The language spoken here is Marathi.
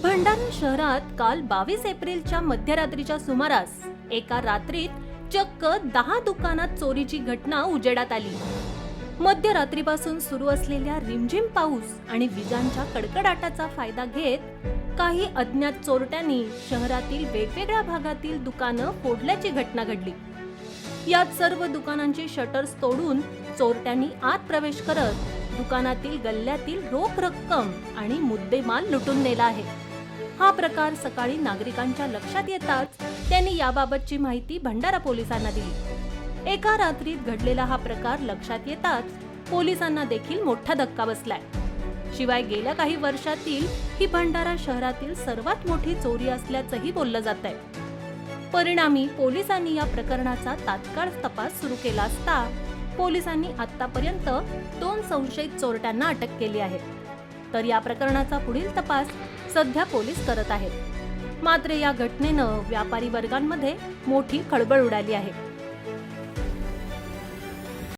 भंडारा शहरात काल 22 एप्रिलच्या मध्यरात्रीच्या सुमारास एका रात्रीत चक्क 10 दुकानात चोरीची घटना उजेडात आली। मध्यरात्रीपासून सुरू असलेल्या रिमझिम पाऊस आणि विजांच्या कडकडाटाचा फायदा घेत काही अज्ञात चोरट्यांनी शहरातील वेगवेगळ्या भागातील दुकानं फोडल्याची घटना घडली। यात सर्व दुकानांची शटर्स तोडून चोरट्यांनी आत प्रवेश करत दुकानातील गल्ल्यातील रोख रक्कम आणि मुद्देमाल लुटून नेला आहे। हा प्रकार सकाळी नागरिकांच्या लक्षात येताच त्यांनी याबाबतची माहिती भंडारा पोलिसांना दिली। एका रात्रीत घडलेला हा प्रकार लक्षात येताच पोलिसांना देखील मोठा धक्का बसलाय। शिवाय गेल्या काही वर्षातील ही भंडारा शहरातील सर्वात मोठी चोरी असल्याचंही बोललं जात आहे। परिणामी पोलिसांनी या प्रकरणाचा तात्काळ तपास सुरू केला असता पोलिसांनी आतापर्यंत 2 संशयित चोरट्यांना अटक केली आहे। तर या प्रकरणाचा पुढील तपास सध्या पोलीस करत आहेत। मात्र या घटनेनं व्यापारी वर्गांमध्ये मोठी खळबळ उडाली आहे।